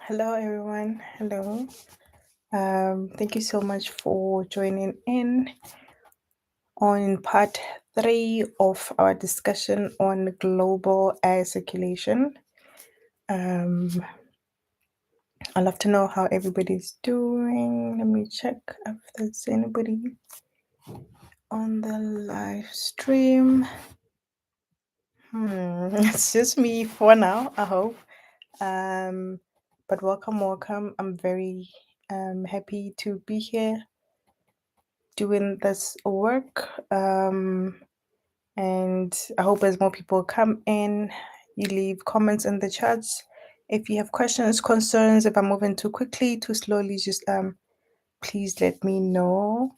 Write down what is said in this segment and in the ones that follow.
Hello, everyone. Hello. Thank you so much for joining in on part three of our discussion on global air circulation. Um, I'd love to know how everybody's doing. Let me check if there's anybody on the live stream. It's just me for now, I hope. Um, but welcome. I'm very happy to be here doing this work. And I hope as more people come in, you leave comments in the chats. If you have questions, concerns, if I'm moving too quickly, too slowly, just please let me know.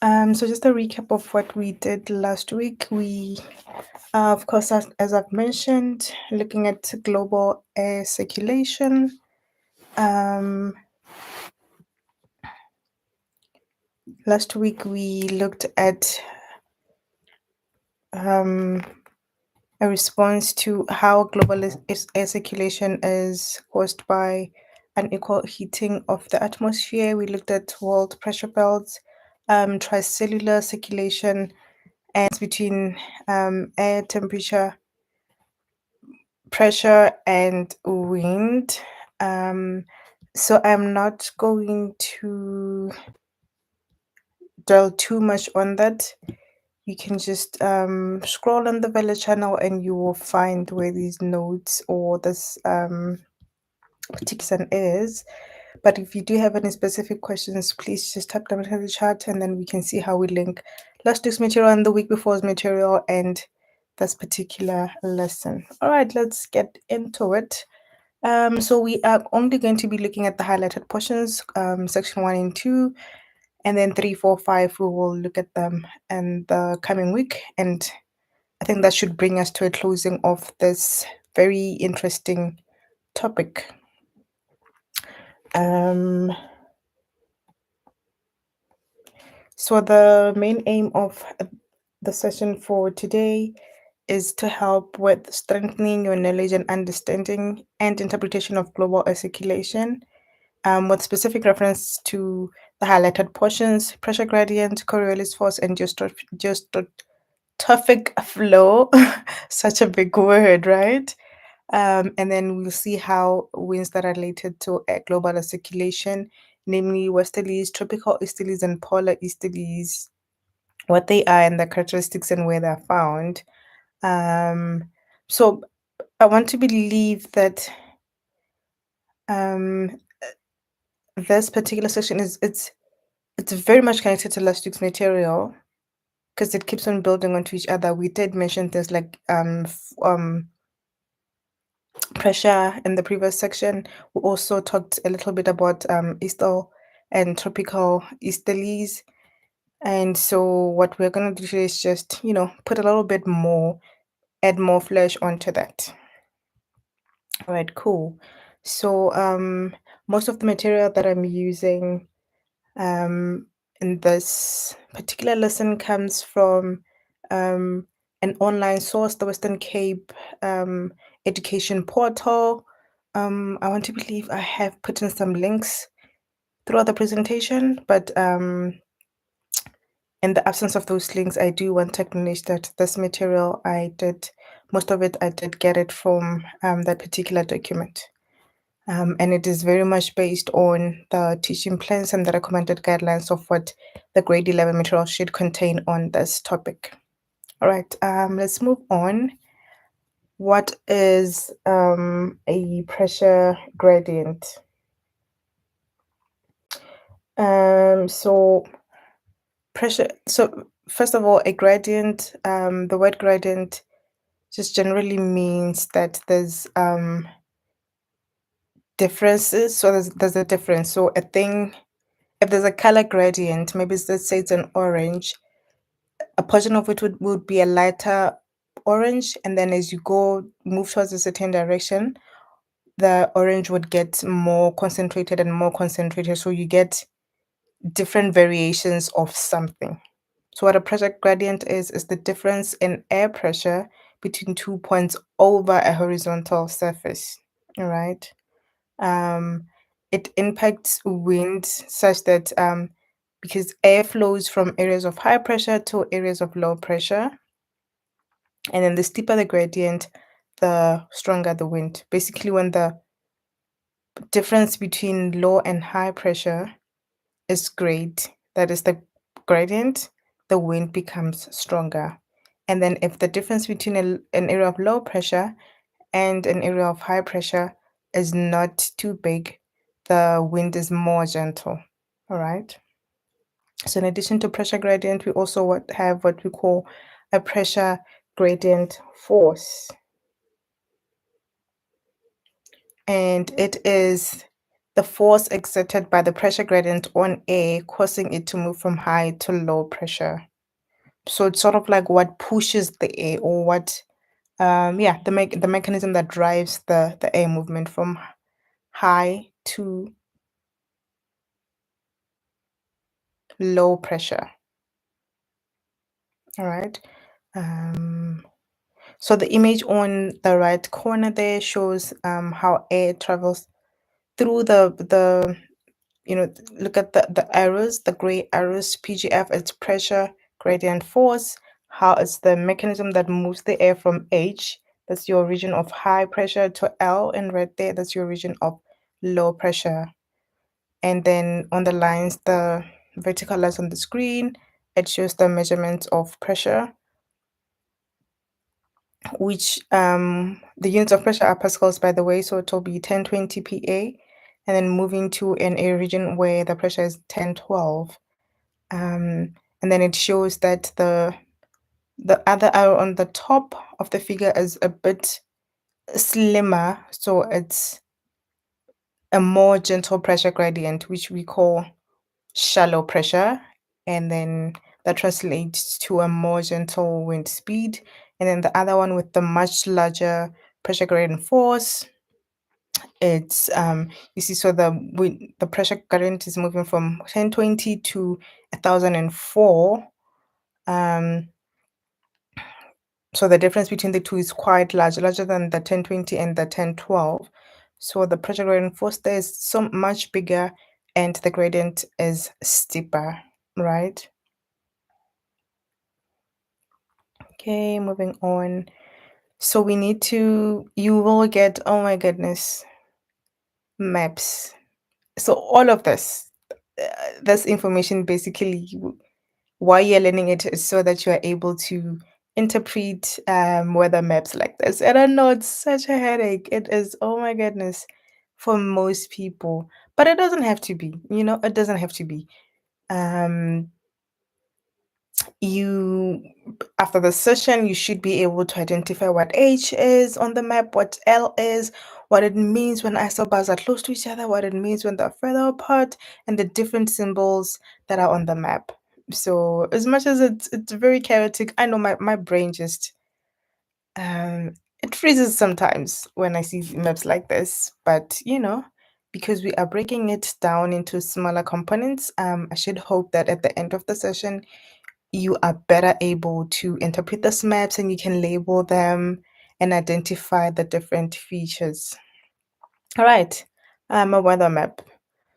So just a recap of what we did last week. We, of course, as I've mentioned, looking at global air circulation. Last week we looked at a response to how global air circulation is caused by unequal heating of the atmosphere. We looked at world pressure belts, tricellular circulation, and between air temperature, pressure, and wind. So I'm not going to dwell too much on that. You can just scroll on the Vela channel and you will find where these notes or this particular is. But if you do have any specific questions, please just type them into the chat and then we can see how we link last week's material and the week before's material and this particular lesson. All right, let's get into it. So we are only going to be looking at the highlighted portions, section 1 and 2, and then 3, 4, 5, we will look at them in the coming week. And I think that should bring us to a closing of this very interesting topic. So the main aim of the session for today is to help with strengthening your knowledge and understanding and interpretation of global air circulation, with specific reference to the highlighted portions, pressure gradient, Coriolis force, and geostrophic flow. Such a big word, right? And then we'll see how winds that are related to global air circulation, namely westerlies, tropical easterlies, and polar easterlies, what they are and the characteristics and where they're found. So I want to believe that um, this particular section it's very much connected to last week's material because it keeps on building onto each other. We did mention things like pressure in the previous section. We also talked a little bit about eastal and tropical easterlies. And so what we're going to do today is just, put a little bit more, add more flesh onto that. All right, cool. So most of the material that I'm using in this particular lesson comes from an online source, the Western Cape Education Portal. I want to believe I have put in some links throughout the presentation, but in the absence of those links, I do want to acknowledge that this material most of it, I did get it from that particular document. And it is very much based on the teaching plans and the recommended guidelines of what the grade 11 material should contain on this topic. All right, let's move on. What is a pressure gradient? So first of all, a gradient, the word gradient just generally means that there's differences. So there's a difference. So a thing, if there's a color gradient, maybe let's say it's an orange, a portion of it would be a lighter orange, and then as you move towards a certain direction, the orange would get more concentrated and more concentrated. So you get different variations of something. So what a pressure gradient is the difference in air pressure between 2 points over a horizontal surface. All right. Um, it impacts wind such that because air flows from areas of high pressure to areas of low pressure, and then the steeper the gradient, the stronger the wind. Basically, when the difference between low and high pressure is great, that is the gradient, the wind becomes stronger. And then if the difference between an area of low pressure and an area of high pressure is not too big, the wind is more gentle. All right. So in addition to pressure gradient, we also have what we call a pressure gradient force. And it is the force exerted by the pressure gradient on air, causing it to move from high to low pressure. So it's sort of like what pushes the air, or what, yeah, the mechanism that drives the air movement from high to low pressure. All right. Um, so the image on the right corner there shows how air travels through the look at the arrows, the gray arrows. PGF, it's pressure gradient force. How it's the mechanism that moves the air from H, that's your region of high pressure, to L in red there, that's your region of low pressure. And then on the lines, the vertical lines on the screen, it shows the measurements of pressure, which the units of pressure are pascals, by the way, so it will be 1020 PA, and then moving to an air region where the pressure is 1012. And then it shows that the other arrow on the top of the figure is a bit slimmer, so it's a more gentle pressure gradient, which we call shallow pressure, and then that translates to a more gentle wind speed. And then the other one with the much larger pressure gradient force, it's you see, so the pressure gradient is moving from 1020 to 1004. Um, so the difference between the two is quite large, larger than the 1020 and the 1012. So the pressure gradient force there is so much bigger, and the gradient is steeper, right? Okay, moving on. So we need to, you will get, oh my goodness, maps. So all of this information basically, why you're learning it is so that you are able to interpret weather maps like this. And I know it's such a headache. It is, oh my goodness, for most people. But it doesn't have to be, it doesn't have to be. Um, you After the session, you should be able to identify what H is on the map, what L is, what it means when isobars are close to each other, what it means when they're further apart, and the different symbols that are on the map. So as much as it's very chaotic, I know my brain just um it freezes sometimes when I see maps like this. But because we are breaking it down into smaller components, I should hope that at the end of the session you are better able to interpret these maps, and you can label them and identify the different features. All right, a weather map.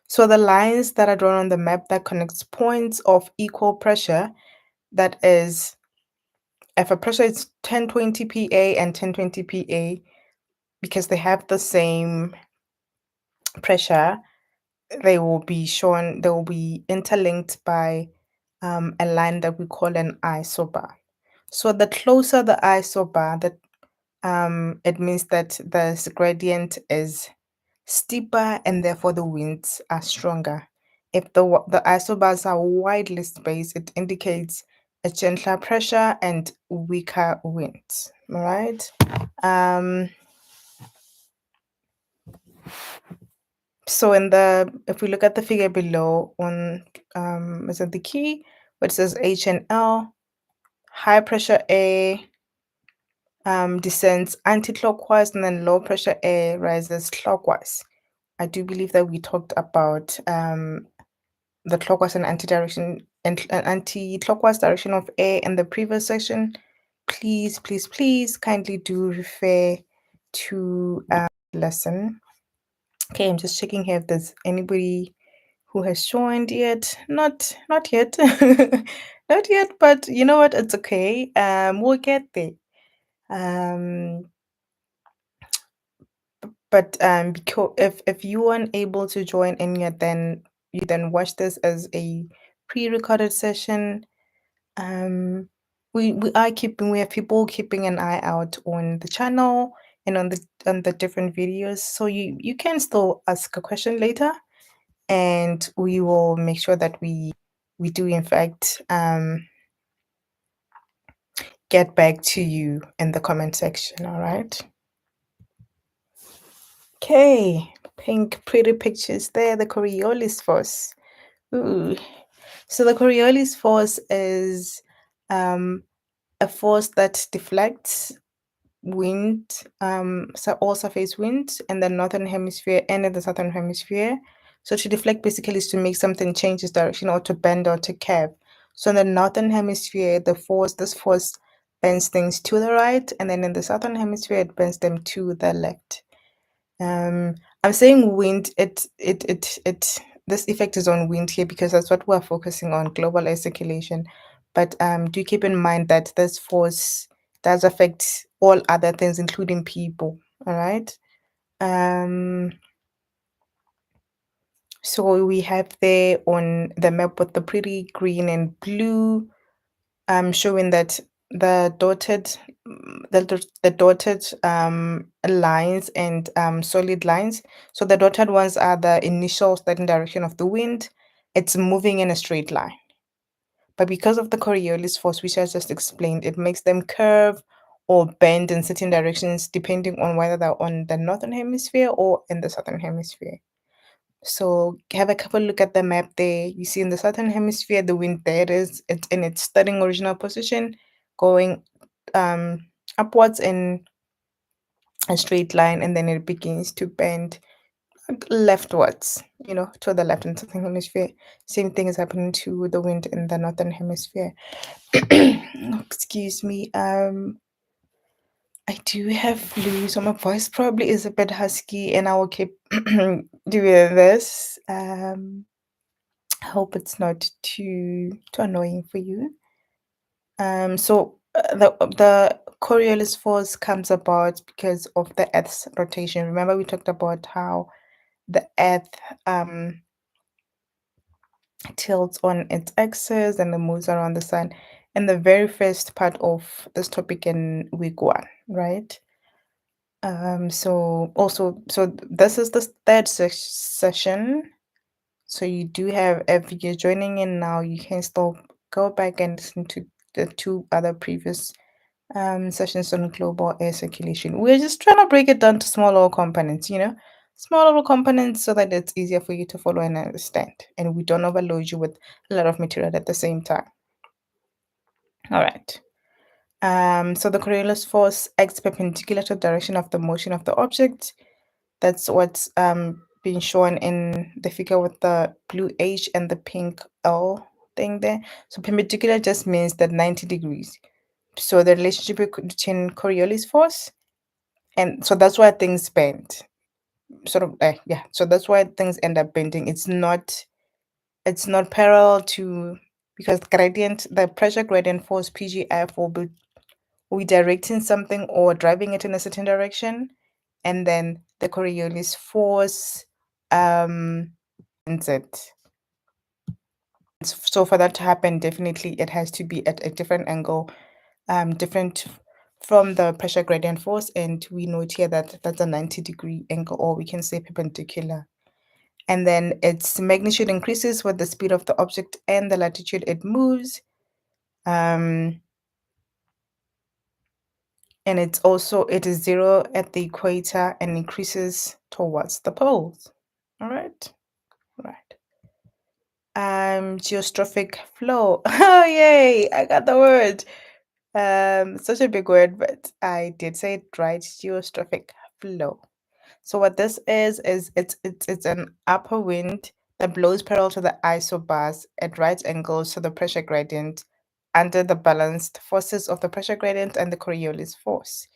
So the lines that are drawn on the map that connects points of equal pressure, that is, if a pressure is 1020 PA and 1020 PA, because they have the same pressure, they will be interlinked by a line that we call an isobar. So the closer the isobar, it means that the gradient is steeper, and therefore the winds are stronger. If the isobars are widely spaced, it indicates a gentler pressure and weaker winds. All right. Um, so if we look at the figure below on is it the key, where it says H and L, high pressure air descends anti-clockwise, and then low pressure air rises clockwise. I do believe that we talked about the clockwise and anti-clockwise direction of air in the previous section. Please, please, please kindly do refer to lesson. Okay, I'm just checking here if there's anybody who has joined yet. Not yet. Not yet, but you know what? It's okay. We'll get there. Um, but because if you weren't able to join in yet, then you then watch this as a pre-recorded session. Um, we have people keeping an eye out on the channel and on the different videos, so you can still ask a question later, and we will make sure that we do in fact get back to you in the comment section. All right. Okay, pink pretty pictures there. The Coriolis force. Ooh. So the Coriolis force is a force that deflects wind, so all surface wind in the northern hemisphere and in the southern hemisphere. So to deflect basically is to make something change its direction or to bend or to curve. So in the northern hemisphere, this force bends things to the right, and then in the southern hemisphere, it bends them to the left. Um, I'm saying wind. It. This effect is on wind here because that's what we're focusing on, global air circulation. But do keep in mind that this force does affect all other things, including people. All right. Um, so we have there on the map with the pretty green and blue, showing that the dotted the dotted lines and solid lines. So the dotted ones are the initial starting direction of the wind. It's moving in a straight line. But because of the Coriolis force, which I just explained, it makes them curve or bend in certain directions depending on whether they're on the northern hemisphere or in the southern hemisphere. So have a couple look at the map there. You see in the southern hemisphere, the wind there it is. It's in its starting original position, going um upwards in a straight line, and then it begins to bend leftwards, to the left in the southern hemisphere. Same thing is happening to the wind in the northern hemisphere. Excuse me. I do have flu, so my voice probably is a bit husky, and I will keep doing this. I hope it's not too annoying for you. The Coriolis force comes about because of the Earth's rotation. Remember, we talked about how the Earth tilts on its axis and it moves around the sun. In the very first part of this topic in week one, right? So this is the third session. So you do have, if you're joining in now, you can still go back and listen to the two other previous sessions on global air circulation. We're just trying to break it down to small little components, small little components so that it's easier for you to follow and understand. And we don't overload you with a lot of material at the same time. All right. So the Coriolis force acts perpendicular to the direction of the motion of the object. That's what's being shown in the figure with the blue H and the pink L thing there. So perpendicular just means that 90 degrees. So the relationship between Coriolis force, and so that's why things bend. Yeah. So that's why things end up bending. It's not parallel to, because the pressure gradient force PGF will be directing something or driving it in a certain direction, and then the Coriolis force bends it. So for that to happen, definitely it has to be at a different angle, different from the pressure gradient force, and we note here that that's a 90-degree angle, or we can say perpendicular. And then its magnitude increases with the speed of the object and the latitude it moves. And it is zero at the equator and increases towards the poles. All right. Geostrophic flow. Oh, yay! I got the word. Such a big word, but I did say it right. Geostrophic flow. So what this is it's an upper wind that blows parallel to the isobars at right angles to the pressure gradient under the balanced forces of the pressure gradient and the Coriolis force.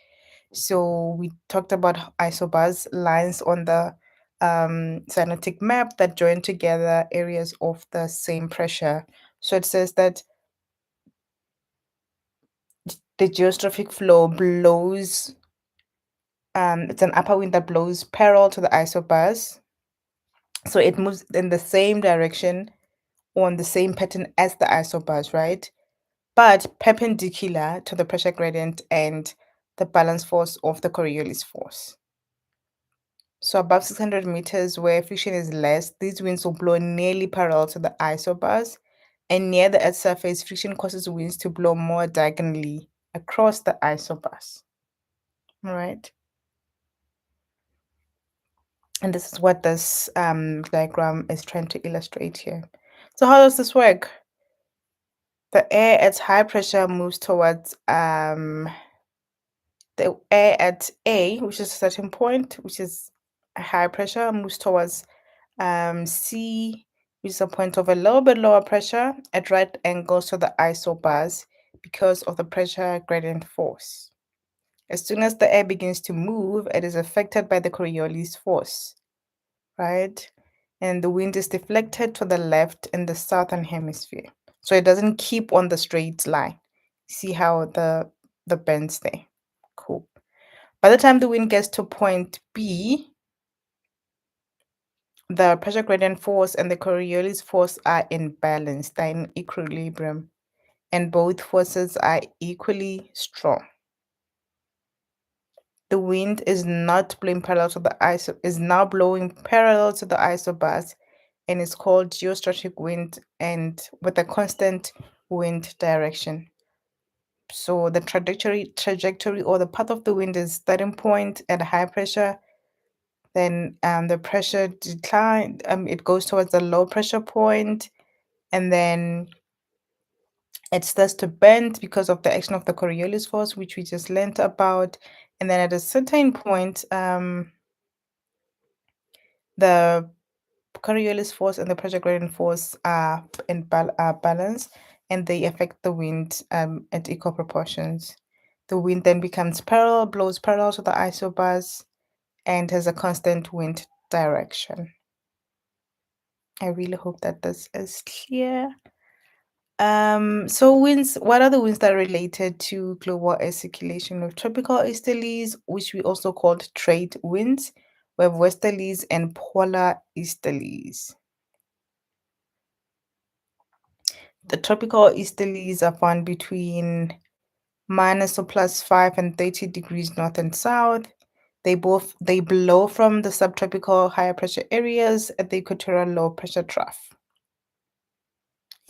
So we talked about isobars, lines on the cyanotic map that join together areas of the same pressure. So it says that the geostrophic flow blows, it's an upper wind that blows parallel to the isobars. So it moves in the same direction on the same pattern as the isobars, right? But perpendicular to the pressure gradient and the balance force of the Coriolis force. So above 600 meters where friction is less, these winds will blow nearly parallel to the isobars. And near the Earth's surface, friction causes winds to blow more diagonally across the isobars. All right. And this is what this diagram is trying to illustrate here. So how does this work? The air at high pressure moves towards the air at A, which is a certain point, which is a high pressure, moves towards C, which is a point of a little bit lower pressure at right angles to the isobars because of the pressure gradient force. As soon as the air begins to move, it is affected by the Coriolis force, right? And the wind is deflected to the left in the southern hemisphere. So it doesn't keep on the straight line. See how the bends there. Cool. By the time the wind gets to point B, the pressure gradient force and the Coriolis force are in balance, they're in equilibrium, and both forces are equally strong. The wind is not blowing parallel to the is now blowing parallel to the isobars and is called geostatic wind and with a constant wind direction. So the trajectory or the path of the wind is starting point at a high pressure, then the pressure decline, it goes towards the low pressure point, and then it starts to bend because of the action of the Coriolis force, which we just learned about. And then at a certain point, the Coriolis force and the pressure gradient force are are balanced, and they affect the wind at equal proportions. The wind then becomes parallel, blows parallel to the isobars, and has a constant wind direction. I really hope that this is clear. So winds, what are the winds that are related to global air circulation? With tropical easterlies, which we also called trade winds. We have westerlies and polar easterlies. The tropical easterlies are found between minus or plus 5 and 30 degrees north and south. They blow from the subtropical higher pressure areas at the equatorial low pressure trough.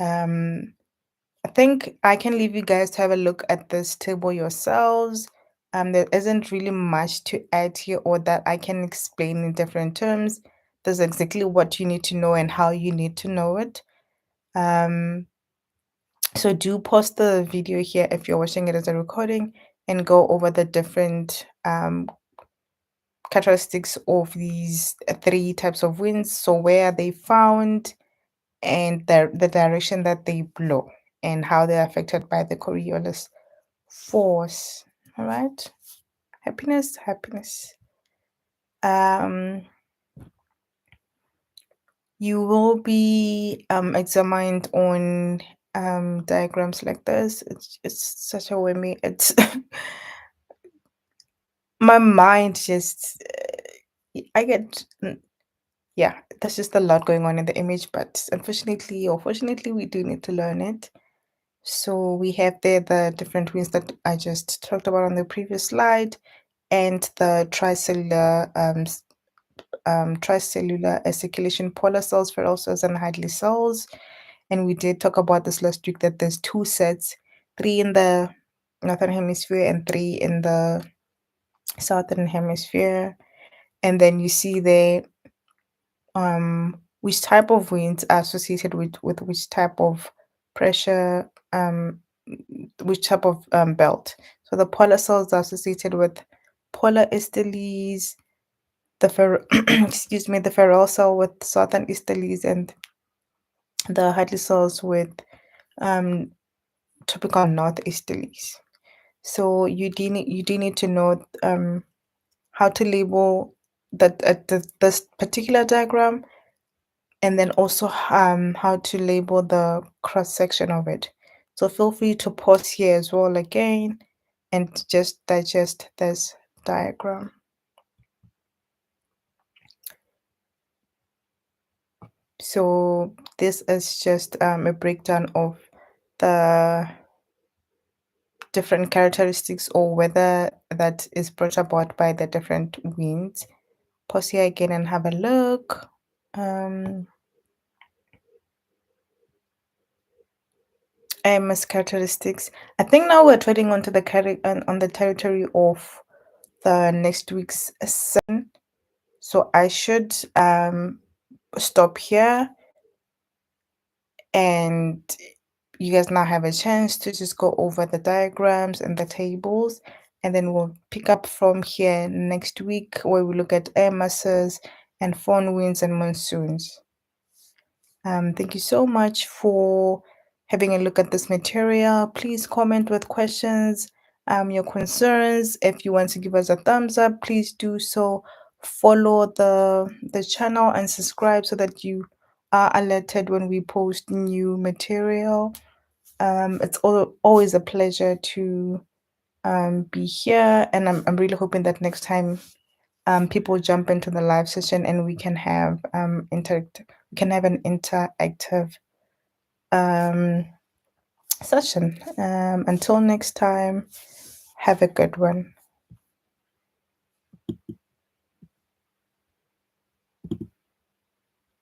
I think I can leave you guys to have a look at this table yourselves. There isn't really much to add here or that I can explain in different terms. There's exactly what you need to know and how you need to know it. So do pause the video here if you're watching it as a recording and go over the different characteristics of these three types of winds. So where are they found and the direction that they blow and how they're affected by the Coriolis force. All right. Happiness, happiness. Um, you will be examined on diagrams like this. It's such a whammy. It's my mind just I get yeah, there's just a lot going on in the image, but unfortunately or fortunately we do need to learn it. So we have there the different winds that I just talked about on the previous slide and the tricellular circulation polar cells, feral cells, and Hadley cells. And we did talk about this last week that there's two sets, three in the northern hemisphere and three in the southern hemisphere. And then you see there which type of winds are associated with which type of pressure, which type of belt. So the polar cells are associated with polar easterlies, excuse me, the feral cell with southern easterlies, and the Hadley cells with um, tropical northeasterlies. So you do need to know how to label that this particular diagram, and then also how to label the cross section of it. So feel free to pause here as well again and just digest this diagram. So this is just a breakdown of the different characteristics or weather that is brought about by the different winds. Pause here again and have a look. AMS characteristics. I think now we're treading onto the on the territory of the next week's session. So I should stop here, and you guys now have a chance to just go over the diagrams and the tables, and then we'll pick up from here next week where we look at air masses and phone winds and monsoons. Thank you so much for having a look at this material. Please comment with questions, your concerns. If you want to give us a thumbs up, please do so. Follow the channel and subscribe so that you are alerted when we post new material. It's always a pleasure to be here, and I'm really hoping that next time people jump into the live session and we can have we can have an interactive um, session. Until next time, have a good one.